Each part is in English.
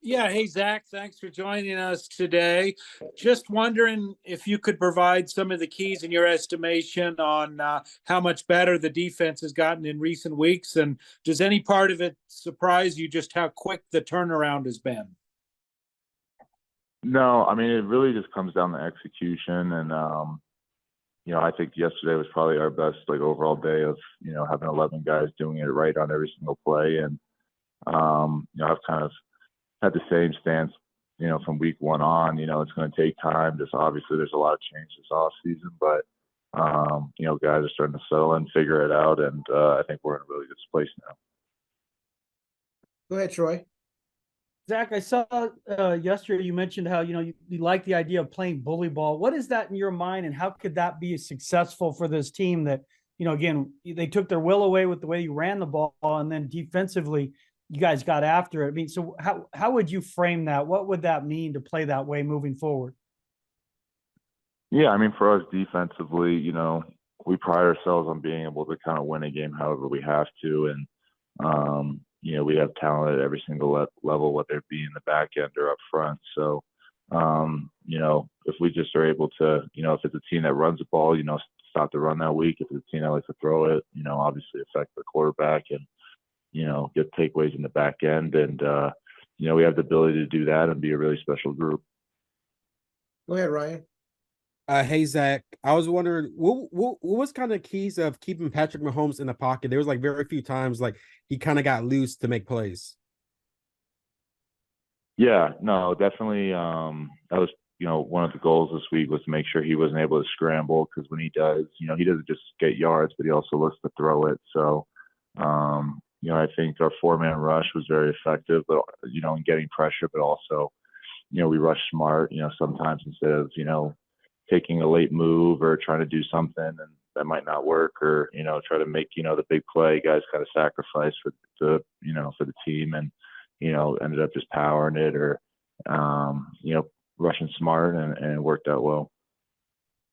Yeah. Hey, Zach, thanks for joining us today. Just wondering if you could provide some of the keys in your estimation on how much better the defense has gotten in recent weeks. And does any part of it surprise you just how quick the turnaround has been? No, I mean, it really just comes down to execution. And, I think yesterday was probably our best, like, overall day of, having 11 guys doing it right on every single play. And, I've kind of had the same stance, from week one on. It's going to take time. Just obviously there's a lot of change this off season, but, guys are starting to settle and figure it out. And I think we're in a really good place now. Go ahead, Troy. Zach, I saw yesterday you mentioned how you like the idea of playing bully ball. What is that in your mind, and how could that be successful for this team that again they took their will away with the way you ran the ball, and then defensively you guys got after it? I mean, so how would you frame that? What would that mean to play that way moving forward? Yeah, I mean, for us defensively, we pride ourselves on being able to kind of win a game however we have to, and we have talent at every single level, whether it be in the back end or up front. So, if we just are able to, if it's a team that runs the ball, stop the run that week. If it's a team that likes to throw it, obviously affect the quarterback and, get takeaways in the back end. And, we have the ability to do that and be a really special group. Go ahead, Ryan. Hey Zach, I was wondering what was kind of keys of keeping Patrick Mahomes in the pocket? There was like very few times like he kind of got loose to make plays. Yeah, no, definitely. That was, one of the goals this week was to make sure he wasn't able to scramble, because when he does, he doesn't just get yards, but he also looks to throw it. So, I think our 4-man rush was very effective, but in getting pressure, but also, we rush smart. Sometimes instead of taking a late move or trying to do something and that might not work, or try to make the big play, guys kind of sacrifice for the team, and ended up just powering it, or rushing smart, and it worked out well.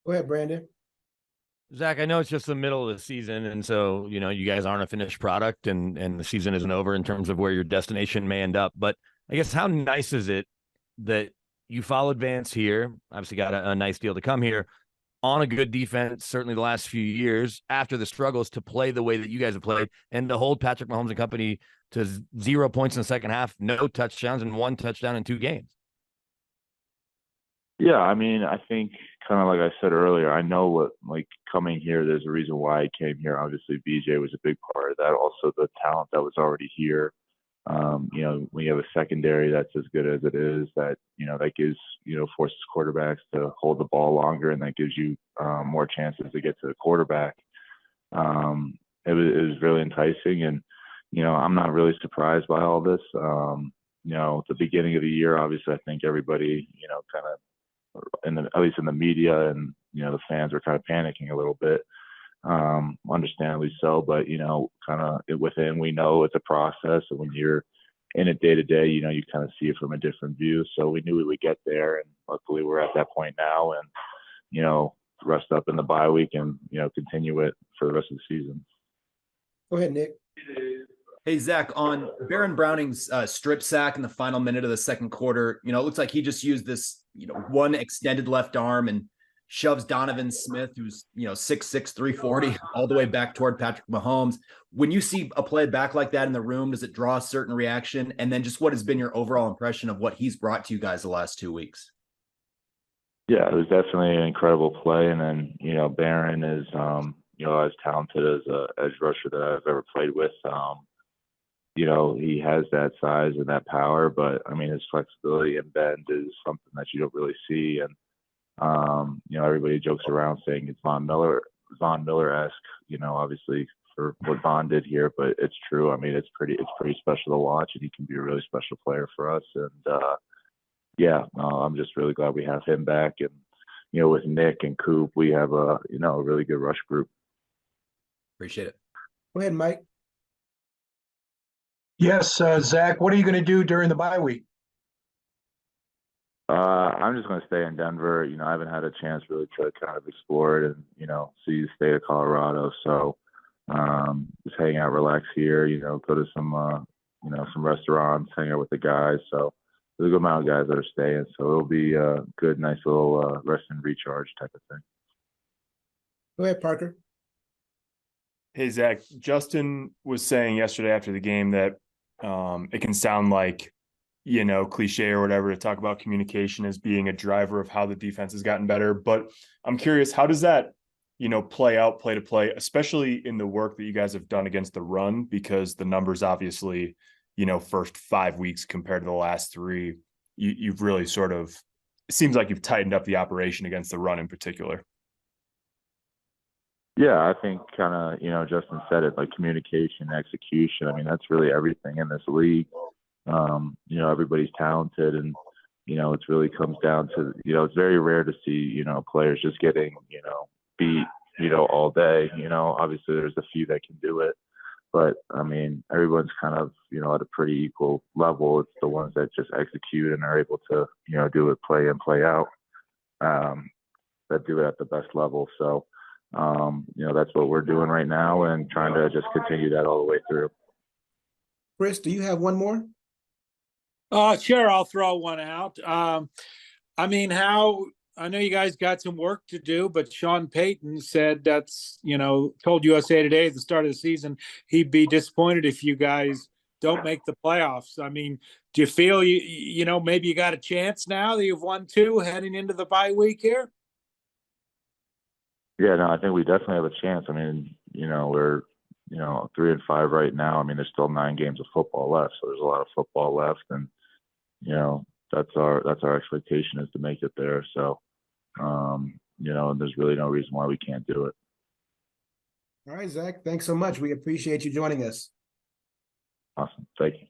Go ahead, Brandon. Zach, I know it's just the middle of the season, and so you guys aren't a finished product, and the season isn't over in terms of where your destination may end up, but I guess how nice is it that you followed Vance here, obviously got a nice deal to come here, on a good defense, certainly the last few years, after the struggles, to play the way that you guys have played, and to hold Patrick Mahomes and company to 0 points in the second half, no touchdowns, and 1 touchdown in 2 games. Yeah, I mean, I think kind of like I said earlier, I know what, like, coming here, there's a reason why I came here. Obviously, BJ was a big part of that. Also, the talent that was already here. When you have a secondary that's as good as it is, that, that gives, forces quarterbacks to hold the ball longer, and that gives you more chances to get to the quarterback. It was really enticing, and, I'm not really surprised by all this. The beginning of the year, obviously, I think everybody, kind of, at least in the media, and, the fans were kind of panicking a little bit. Understandably so, but kind of within, we know it's a process, and when you're in it day to day, you kind of see it from a different view. So we knew we would get there, and luckily we're at that point now, and rest up in the bye week, and continue it for the rest of the season. Go ahead, Nick. Hey, Zach, on Baron Browning's strip sack in the final minute of the second quarter, it looks like he just used this, one extended left arm and shoves Donovan Smith, who's 6'6", 340, all the way back toward Patrick Mahomes. When you see a play back like that in the room, does it draw a certain reaction? And then just what has been your overall impression of what he's brought to you guys the last 2 weeks? Yeah, it was definitely an incredible play. And then, Baron is, as talented as a edge rusher that I've ever played with. He has that size and that power, but I mean, his flexibility and bend is something that you don't really see. And, everybody jokes around saying it's Von Miller-esque, obviously for what Von did here, but it's true. I mean, it's pretty special to watch, and he can be a really special player for us. And, I'm just really glad we have him back. And, with Nick and Coop, we have a really good rush group. Appreciate it. Go ahead, Mike. Yes, Zach, what are you going to do during the bye week? I'm just going to stay in Denver. I haven't had a chance really to kind of explore it and, see the state of Colorado. So just hang out, relax here, go to some restaurants, hang out with the guys. So there's a good amount of guys that are staying, so it'll be a good, nice little rest and recharge type of thing. Go ahead, Parker. Hey, Zach, Justin was saying yesterday after the game that it can sound like, cliche or whatever to talk about communication as being a driver of how the defense has gotten better. But I'm curious, how does that, play out play to play, especially in the work that you guys have done against the run? Because the numbers obviously, first 5 weeks compared to the last 3, you've really sort of, it seems like you've tightened up the operation against the run in particular. Yeah, I think kind of, Justin said it, like communication, execution. I mean, that's really everything in this league. Everybody's talented, and, it really comes down to, it's very rare to see, players just getting, beat, all day. Obviously there's a few that can do it, but I mean, everyone's kind of, at a pretty equal level. It's the ones that just execute and are able to, do it play in, play out, that do it at the best level. So, that's what we're doing right now, and trying to just continue that all the way through. Chris, do you have one more? Sure, I'll throw one out. I mean, I know you guys got some work to do, but Sean Payton said told USA Today at the start of the season he'd be disappointed if you guys don't make the playoffs. I mean, do you feel maybe you got a chance now that you've won 2 heading into the bye week here? Yeah, no, I think we definitely have a chance. I mean, we're 3-5 right now. I mean, there's still 9 games of football left, so there's a lot of football left, and that's our expectation, is to make it there. So, there's really no reason why we can't do it. All right, Zach, thanks so much. We appreciate you joining us. Awesome. Thank you.